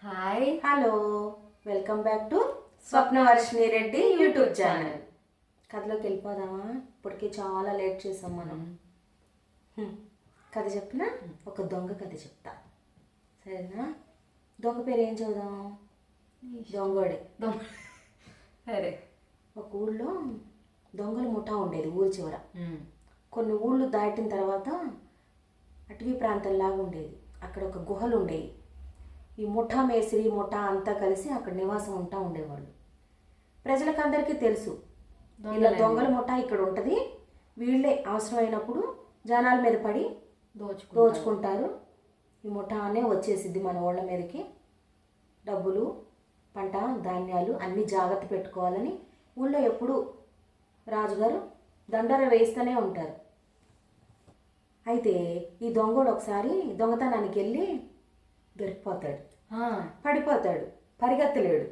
Hi hello, welcome back to Swapnavarshini Reddy YouTube channel. కథలోకి వెళ్ళిపోదామా? ఇప్పటికే చాలా లేట్ చేసాం మనం. కథ చెప్పిన ఒక దొంగ కథ చెప్తా, సరేనా? దొంగ పేరు ఏం చదువుదాం? దొంగోడే. సరే. ఒక ఊళ్ళో దొంగల ముఠా ఉండేది ఊరి చివర. కొన్ని ఊళ్ళు దాటిన తర్వాత అటవీ ప్రాంతంలాగా ఉండేది. అక్కడ ఒక గుహలు ఉండేవి. ఈ ముఠా మేస్త్రి ముఠా అంతా కలిసి అక్కడ నివాసం ఉంటా ఉండేవాళ్ళు. ప్రజలకందరికీ తెలుసు ఇలా దొంగల ముఠా ఇక్కడ ఉంటుంది, వీళ్ళే అవసరమైనప్పుడు జనాల మీద పడి దోచుకుంటారు. ఈ ముఠానే వచ్చేసిద్ది మన ఊళ్ళ మీదకి. డబ్బులు, పంట, ధాన్యాలు అన్నీ జాగ్రత్త పెట్టుకోవాలని ఊళ్ళో ఎప్పుడు రాజుగారు దండోర వేయిస్తూనే ఉంటారు. అయితే ఈ దొంగోడు ఒకసారి దొంగతనానికి వెళ్ళి దొరికిపోతాడు, పడిపోతాడు, పరిగెత్తలేడు.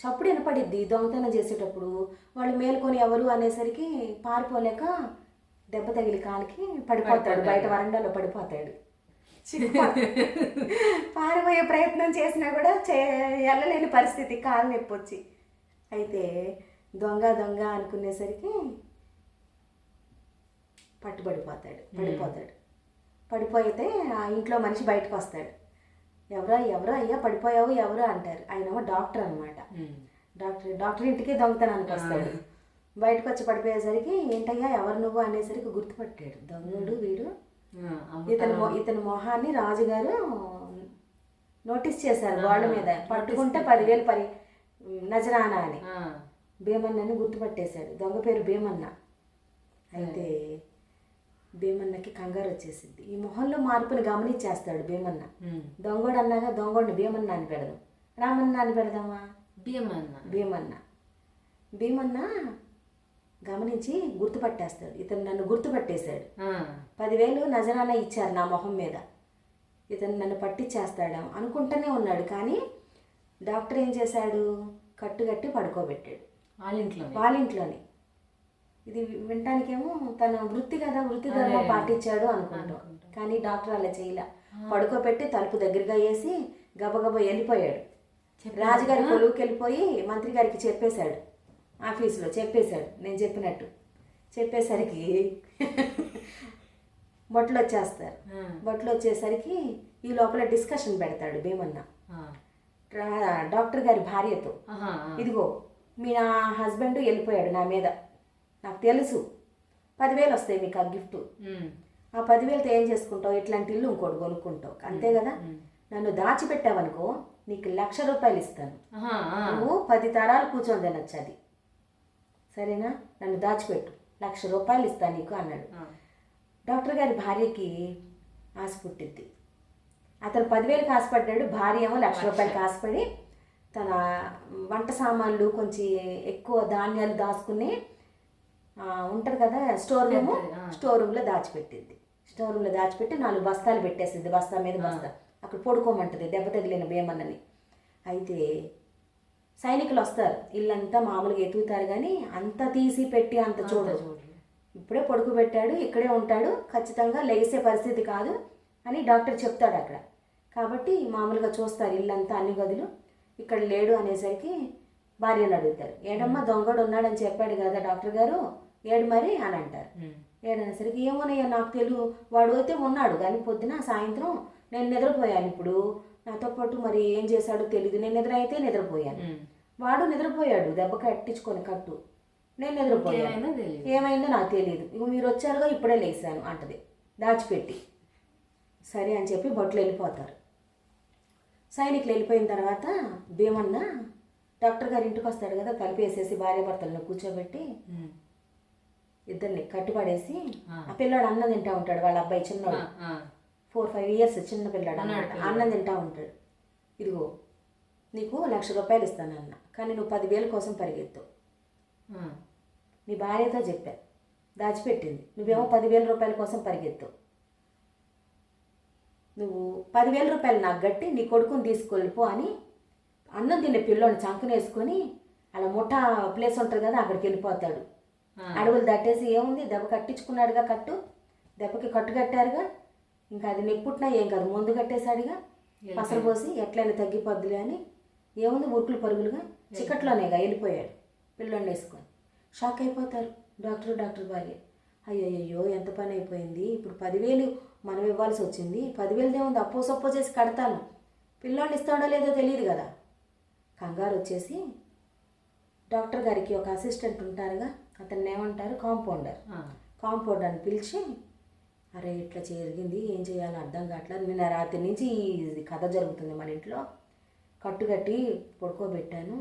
చప్పుడు వినపడిద్ది దొంగతనం చేసేటప్పుడు. వాళ్ళు మేలుకొని ఎవరు అనేసరికి పారిపోలేక దెబ్బ తగిలి కాలికి పడిపోతాడు, బయట వరండాలో పడిపోతాడు. పారిపోయే ప్రయత్నం చేసినా కూడా వెళ్ళలేని పరిస్థితి, కాలు నొప్పి వచ్చి. అయితే దొంగ దొంగ అనుకునేసరికి పడిపోతే ఆ ఇంట్లో మనిషి బయటకు వస్తాడు. ఎవరో అయ్యా పడిపోయావు ఎవరు అంటారు. ఆయనేమో డాక్టర్ అనమాట. డాక్టర్ ఇంటికి దొంగతనానికి వస్తాడు. బయటకు వచ్చి పడిపోయేసరికి ఏంటయ్యా ఎవరు నువ్వు అనేసరికి గుర్తుపట్టాడు దొంగడు వీడు. ఇతని మొహాన్ని రాజుగారు నోటీస్ చేశారు గోడ మీద. పట్టుకుంటే 10,000 నజరానా అని భీమన్నని గుర్తుపట్టేశాడు. దొంగ పేరు భీమన్న. అయితే భీమన్నకి కంగారు వచ్చేసింది. ఈ మొహంలో మార్పుని గమనించేస్తాడు భీమన్న. దొంగోడు అన్నాగా దొంగోడిని భీమన్న అని పెడదాం, రామన్న అని పెడదామా? భీమన్న గమనించి గుర్తుపట్టేస్తాడు. ఇతను నన్ను గుర్తుపట్టేశాడు, 10,000 నజరానా ఇచ్చారు నా మొహం మీద, ఇతను నన్ను పట్టించేస్తాడేమో అనుకుంటూనే ఉన్నాడు. కానీ డాక్టర్ ఏం చేశాడు? కట్టుకట్టి పడుకోబెట్టాడు వాళ్ళ ఇంట్లోనే. ఇది వినటానికేమో తన వృత్తి కదా, వృత్తి ధర్మం పాటించాడు అనుకుంటాం. కానీ డాక్టర్ అలా చేయలే. పడుకోబెట్టి తలుపు దగ్గరగా వేసి గబగబా వెళ్ళిపోయాడు. రాజుగారి కొలువుకి వెళ్ళిపోయి మంత్రి గారికి చెప్పేశాడు, ఆఫీసులో చెప్పేశాడు నేను చెప్పినట్టు. చెప్పేసరికి బొట్లు వచ్చేస్తారు. బొట్లు వచ్చేసరికి ఈ లోపల డిస్కషన్ పెడతాడు భీమన్న డాక్టర్ గారి భార్యతో. ఇదిగో మీ నా హస్బెండ్ వెళ్ళిపోయాడు నా మీద, నాకు తెలుసు, 10,000 వస్తాయి మీకు ఆ గిఫ్ట్. ఆ 10,000తో ఏం చేసుకుంటావు? ఇట్లాంటి ఇల్లు ఇంకోటి కొనుక్కుంటావు, అంతే కదా. నన్ను దాచిపెట్టావనుకో నీకు ₹1,00,000 ఇస్తాను. నువ్వు 10 తరాలు కూర్చొని తినొచ్చు, అది సరేనా? నన్ను దాచిపెట్టు, ₹1,00,000 ఇస్తాను నీకు అన్నాడు. డాక్టర్ గారి భార్యకి ఆశ పుట్టిద్ది. అతను 10,000కి ఆశపడ్డాడు, భార్య ఏమో ₹1,00,000కి ఆశపడి తన వంట సామాన్లు కొంచెం ఎక్కువ ధాన్యాలు దాచుకుని ఉంటుంది కదా స్టోర్ రూమ్లో దాచిపెట్టింది. స్టోర్ రూమ్లో దాచిపెట్టి 4 బస్తాలు పెట్టేసింది, బస్తా మీద బస్తా. అక్కడ పడుకోమంటుంది దెబ్బ తగిలిన భీమన్నని. అయితే సైనికులు వస్తారు, ఇల్లంతా మామూలుగా ఎతుకుతారు కానీ అంత తీసి పెట్టి అంత చూడరు. ఇప్పుడే పడుకోబెట్టాడు, ఇక్కడే ఉంటాడు, ఖచ్చితంగా లెగిసే పరిస్థితి కాదు అని డాక్టర్ చెప్తాడు అక్కడ. కాబట్టి మామూలుగా చూస్తారు ఇల్లంతా, అన్ని గదులు. ఇక్కడ లేడు అనేసరికి భార్యను అడుగుతారు, ఏడమ్మా దొంగడు ఉన్నాడని చెప్పాడు కదా డాక్టర్ గారు, ఏడు మరి అని అంటారు. ఏడనేసరికి ఏమోనయ్యా నాకు తెలియదు, వాడు అయితే ఉన్నాడు కానీ పొద్దున సాయంత్రం నేను నిద్రపోయాను. ఇప్పుడు నాతో పాటు మరి ఏం చేశాడో తెలియదు. నేను నిద్ర అయితే నిద్రపోయాను, వాడు నిద్రపోయాడు దెబ్బ కట్టించుకొని కట్టు, నేను నిద్రపోయాను, ఏమైందో నాకు తెలియదు. ఇక మీరు వచ్చారుగా ఇప్పుడే లేసాను అంటది దాచిపెట్టి. సరే అని చెప్పి బొట్లు వెళ్ళిపోతారు. సైనికులు వెళ్ళిపోయిన తర్వాత భీమన్న డాక్టర్ గారి ఇంటికి వస్తాడు కదా, కలిపేసేసి భార్యాభర్తలను కూర్చోబెట్టి ఇద్దరిని కట్టుపడేసి, ఆ పిల్లాడు అన్నం తింటా ఉంటాడు, వాళ్ళ అబ్బాయి చిన్నవాడు, 4-5 ఇయర్స్ చిన్న పిల్లాడు అన్నమాట. అన్నం తింటా ఉంటాడు. ఇదిగో నీకు ₹1,00,000 ఇస్తానన్న, కానీ నువ్వు 10,000 కోసం పరిగెత్తు. నీ భార్యతో చెప్పా, దాచిపెట్టింది, నువ్వేమో ₹10,000 కోసం పరిగెత్తు. నువ్వు ₹10,000 నాకు గట్టి నీ కొడుకుని తీసుకెళ్ళిపో అని అన్నం తినే పిల్లోని చంకనేసుకొని అలా ముఠా ప్లేస్ ఉంటుంది కదా అక్కడికి వెళ్ళిపోతాడు. అడవులు దట్టేసి ఏముంది, దెబ్బ కట్టించుకున్నాడుగా కట్టు, దెబ్బకి కట్టు కట్టారుగా, ఇంకా అది నెప్పుట్టినా ఏం కాదు, ముందు కట్టేశాడుగా. పసరు పోసి ఎట్లయినా తగ్గిపోద్దులే అని ఏముంది ఉరుకులు పరుగులుగా చిక్కట్లోనేగా వెళ్ళిపోయాడు పిల్లోడిని వేసుకొని. షాక్ అయిపోతారు డాక్టర్ భార్య. అయ్యయ్యో ఎంత పని అయిపోయింది, ఇప్పుడు 10,000 మనం ఇవ్వాల్సి వచ్చింది, 10,000 ఏముంది అప్పో సప్పో చేసి కడతాను, పిల్లోడిని ఇస్తాడో లేదో తెలియదు కదా. కంగారు వచ్చేసి డాక్టర్ గారికి ఒక అసిస్టెంట్ ఉంటారుగా, అతన్ని ఏమంటారు కాంపౌండర్ని పిలిచి, అరే ఇట్లా జరిగింది, ఏం చేయాలో అర్థం కావట్లేదు, నిన్న రాత్రి నుంచి ఈ కథ జరుగుతుంది మన ఇంట్లో, కట్టుకట్టి పడుకోబెట్టాను,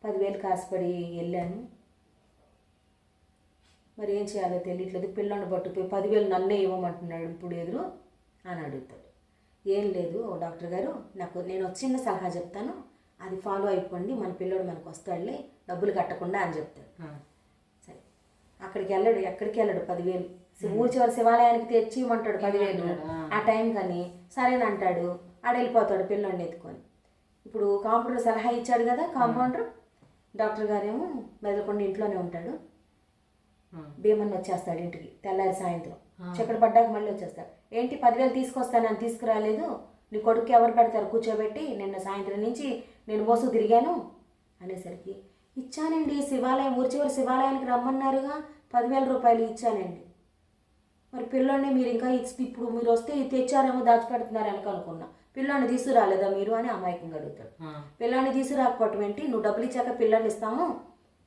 10,000 కాసుపడి వెళ్ళాను, మరి ఏం చేయాలో తెలియట్లేదు, పిల్లని పట్టుపోయి 10,000 నన్నే ఇవ్వమంటున్నాడు ఇప్పుడు ఎదురు అని అడుగుతాడు. ఏం లేదు డాక్టర్ గారు, నేను ఒక చిన్న సలహా చెప్తాను, అది ఫాలో అయిపోండి, మన పిల్లోడు మనకు వస్తాడులే, డబ్బులు కట్టకుండా అని చెప్తాడు. సరే ఎక్కడికి వెళ్ళాడు 10,000 ఊరి చివరి శివాలయానికి తెచ్చి ఇవ్వమంటాడు 10,000 ఆ టైం కానీ సరేనంటాడు, ఆడెళ్ళిపోతాడు పిల్లోడిని ఎత్తుకొని. ఇప్పుడు కాంపౌండర్ సలహా ఇచ్చాడు కదా కాంపౌండర్, డాక్టర్ గారేమో మెదలకుండా ఇంట్లోనే ఉంటాడు. భీమన్న వచ్చేస్తాడు ఇంటికి తెల్లారి సాయంత్రం, చక్కెర పడ్డాక మళ్ళీ వచ్చేస్తాడు. ఏంటి 10,000 తీసుకొస్తానని తీసుకురాలేదు, నీ కొడుకు ఎవరు పెడతారు కూర్చోబెట్టి, నిన్న సాయంత్రం నుంచి నేను మోసు తిరిగాను అనేసరికి, ఇచ్చానండి శివాలయం ఊరి చివరి శివాలయానికి రమ్మన్నారుగా, 10,000 రూపాయలు ఇచ్చానండి, మరి పిల్లోడిని మీరు ఇంకా ఇప్పుడు మీరు వస్తే తెచ్చారేమో దాచిపెడుతున్నారని అనుకున్నా, పిల్లోని తీసుకురాలేదా మీరు అని అమాయకంగా అడుగుతాడు. పిల్లోని తీసుకురాకపోవటం ఏంటి, నువ్వు డబ్బులు ఇచ్చాక పిల్లోని ఇస్తాము,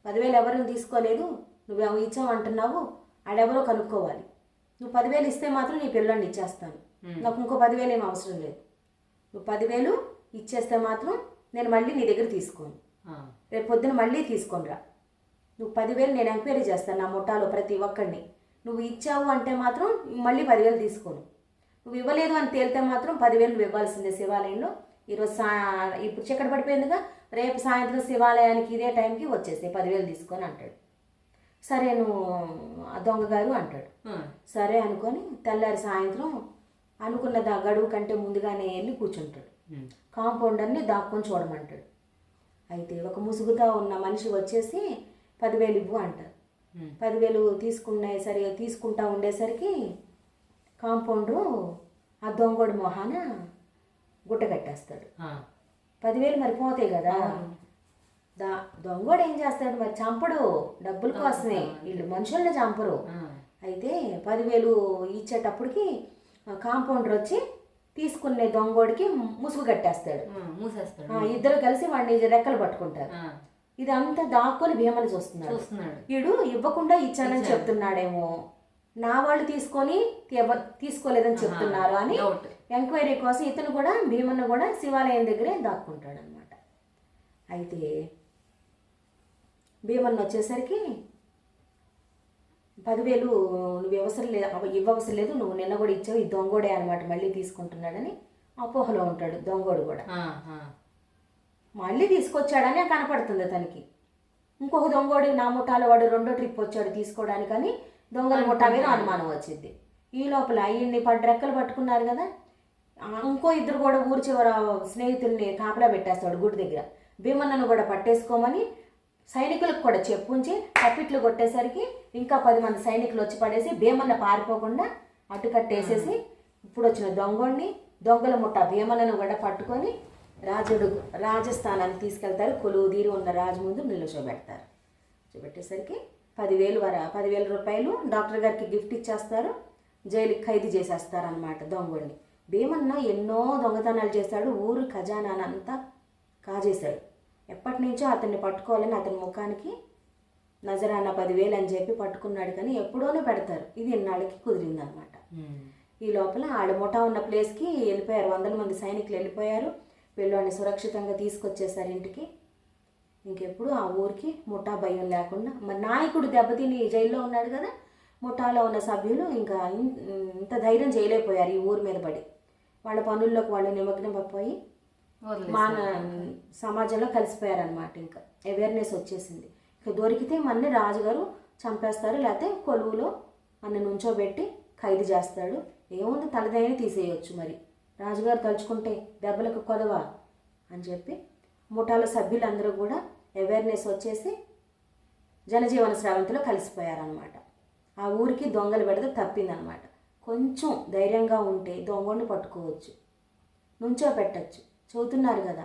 10,000 ఎవరిని తీసుకోలేదు, నువ్వు ఇచ్చామంటున్నావు, ఆడెవరో కనుక్కోవాలి, నువ్వు 10,000 ఇస్తే మాత్రం నీ పిల్లోని ఇచ్చేస్తాను, నాకు ఇంకో 10,000 ఏం అవసరం లేదు, నువ్వు 10,000 ఇచ్చేస్తే మాత్రం నేను మళ్ళీ నీ దగ్గర తీసుకోను, రేపు పొద్దున మళ్ళీ తీసుకొనిరా, నువ్వు 10,000 నేను ఎంక్వైరీ చేస్తాను నా ముఠాలో ప్రతి ఒక్కడిని, నువ్వు ఇచ్చావు అంటే మాత్రం మళ్ళీ 10,000 తీసుకోను, నువ్వు ఇవ్వలేదు అని తేలితే మాత్రం 10,000 నువ్వు ఇవ్వాల్సిందే శివాలయంలో. ఈరోజు ఇప్పుడు చీకటి పడిపోయిందిగా, రేపు సాయంత్రం శివాలయానికి ఇదే టైంకి వచ్చేసి 10,000 తీసుకొని అంటాడు. సరే నువ్వు దొంగ గారు అంటాడు. సరే అనుకొని తెల్లారి సాయంత్రం అనుకున్న గడువు కంటే ముందుగానే వెళ్ళి కూర్చుంటాడు. కాంపౌండర్ని దాక్కొని చూడమంటాడు. అయితే ఒక ముసుగుతా ఉన్న మనిషి వచ్చేసి 10,000 ఇవ్వు అంటారు. 10,000 తీసుకుంటా ఉండేసరికి కాంపౌండరు ఆ దొంగోడి మొహాన గుట్ట కట్టేస్తాడు. 10,000 మరి పోతాయి కదా, దొంగోడు ఏం చేస్తాడు మరి, చంపడు, డబ్బుల కోసమే, వీళ్ళు మనుషుల్ని చంపరు. అయితే 10,000 ఇచ్చేటప్పటికి కాంపౌండర్ వచ్చి తీసుకునే దొంగోడికి ముసుగు కట్టేస్తాడు, ఇద్దరు కలిసి వాడిని రెక్కలు పట్టుకుంటారు. ఇదంతా దాక్కొని భీమని చూస్తున్నాడు. వీడు ఇవ్వకుండా ఇచ్చానని చెప్తున్నాడేమో, నా వాళ్ళు తీసుకోలేదని చెప్తున్నారు అని ఎంక్వైరీ కోసం ఇతను కూడా భీమన్న కూడా శివాలయం దగ్గరే దాక్కుంటాడు అనమాట. అయితే భీమన్న వచ్చేసరికి 10,000 నువ్వు ఇవ్వవసరం లేదు, నువ్వు నిన్న కూడా ఇచ్చావు, ఈ దొంగోడే అనమాట మళ్ళీ తీసుకుంటున్నాడని అపోహలో ఉంటాడు దొంగోడు కూడా. మళ్ళీ తీసుకొచ్చాడని కనపడుతుంది తనకి. ఇంకొక దొంగోడు నా ముఠాలో వాడు 2వ ట్రిప్ వచ్చాడు తీసుకోవడానికని దొంగల ముఠా మీద అనుమానం వచ్చింది. ఈ లోపల ఈయన్ని రెక్కలు పట్టుకున్నారు కదా, ఇంకో ఇద్దరు కూడా ఊరి చివర స్నేహితుల్ని కాపలా పెట్టేస్తాడు గుడి దగ్గర. భీమన్నను కూడా పట్టేసుకోమని సైనికులకు కూడా చెప్పుంచి తప్పిట్లు కొట్టేసరికి ఇంకా 10 మంది సైనికులు వచ్చి పడేసి భీమన్న పారిపోకుండా అడ్డుకట్టేసేసి ఇప్పుడు వచ్చిన దొంగల ముఠ భీమన్నను కూడా పట్టుకొని రాజస్థానానికి తీసుకెళ్తారు. కొలువు తీరి ఉన్న రాజు ముందు నిల్చోబెడతారు. చూపెట్టేసరికి 10,000 రూపాయలు డాక్టర్ గారికి గిఫ్ట్ ఇచ్చేస్తారు. జైలుకి ఖైదు చేసేస్తారు అన్నమాట దొంగోడిని. భీమన్న ఎన్నో దొంగతనాలు చేశాడు, ఊరు ఖజానానంతా కాజేశాడు. ఎప్పటి నుంచో అతన్ని పట్టుకోవాలని అతని ముఖానికి నజరానా 10,000 అని చెప్పి పట్టుకున్నాడు, కానీ ఎప్పుడోనే పెడతారు. ఇది ఇన్నాళ్ళకి కుదిరిందనమాట. ఈ లోపల ఆడ ముఠా ఉన్న ప్లేస్కి వెళ్ళిపోయారు, 100 మంది సైనికులు వెళ్ళిపోయారు. పిల్లోడిని సురక్షితంగా తీసుకొచ్చేసారు ఇంటికి. ఇంకెప్పుడు ఆ ఊరికి ముఠా భయం లేకుండా, మరి నాయకుడు దెబ్బతిని జైల్లో ఉన్నాడు కదా, ముఠాలో ఉన్న సభ్యులు ఇంకా ఇంత ధైర్యం చేయలేకపోయారు ఈ ఊరి మీద పడి. వాళ్ళ పనుల్లోకి వాళ్ళు నిమగ్నం అయిపోయి సమాజంలో కలిసిపోయారనమాట. ఇంకా అవేర్నెస్ వచ్చేసింది. ఇక దొరికితే మన రాజుగారు చంపేస్తారు, లేకపోతే కొలువులో మన నుంచోబెట్టి ఖైదు చేస్తాడు. ఏముంది, తలదైనా తీసేయచ్చు, మరి రాజుగారు తలుచుకుంటే దెబ్బలకు కొదవా అని చెప్పి ముఠాల సభ్యులందరూ కూడా అవేర్నెస్ వచ్చేసి జనజీవన స్రవంతిలో కలిసిపోయారనమాట. ఆ ఊరికి దొంగల బెడద తప్పిందనమాట. కొంచెం ధైర్యంగా ఉంటే దొంగని పట్టుకోవచ్చు. నుంచో పెట్టచ్చు. చదువుతున్నారు కదా,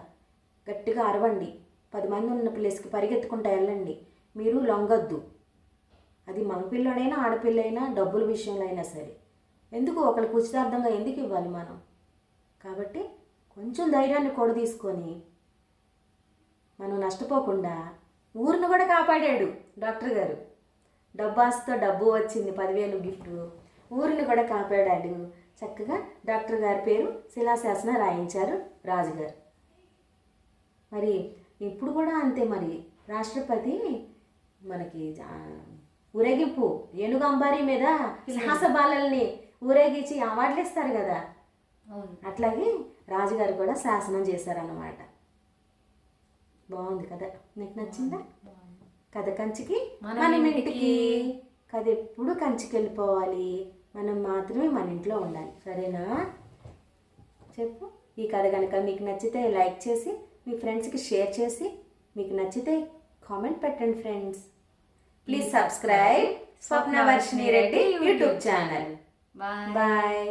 గట్టిగా అరవండి. 10 మంది ఉన్న ప్లేస్కి పరిగెత్తుకుంటూ వెళ్ళండి. మీరు లొంగొద్దు. అది మగ పిల్లడైనా ఆడపిల్లైనా డబ్బుల విషయంలో అయినా సరే. ఎందుకు ఒకరికి ఉచితార్థంగా ఎందుకు ఇవ్వాలి మనం? కాబట్టి కొంచెం ధైర్యాన్ని కూడా తీసుకొని మనం నష్టపోకుండా ఊరిని కూడా కాపాడాడు డాక్టర్ గారు. డబ్బాస్తో డబ్బు వచ్చింది, 10,000 గిఫ్ట్. ఊరిని కూడా కాపాడాడు. చక్కగా డాక్టర్ గారి పేరు శిలాశాసనం రాయించారు రాజుగారు. మరి ఇప్పుడు కూడా అంతే. మరి రాష్ట్రపతి మనకి ఊరేగింపు ఏనుగు అంబారీ మీద సాహస బాలల్ని ఊరేగించి అవార్డులు ఇస్తారు కదా, అట్లాగే రాజుగారు కూడా శాసనం చేశారన్నమాట. బాగుంది కదా, నీకు నచ్చిందా? కథ కంచికి మనం ఇంటికి. కథ ఎప్పుడు కంచికి వెళ్ళిపోవాలి, మనం మాత్రమే మన ఇంట్లో ఉండాలి. సరేనా? చెప్పు. ఈ కథ కనుక మీకు నచ్చితే లైక్ చేసి మీ ఫ్రెండ్స్కి షేర్ చేసి, మీకు నచ్చితే కామెంట్ పెట్టండి friends. Please subscribe Swapnavarshini Reddy YouTube channel. Bye. Bye.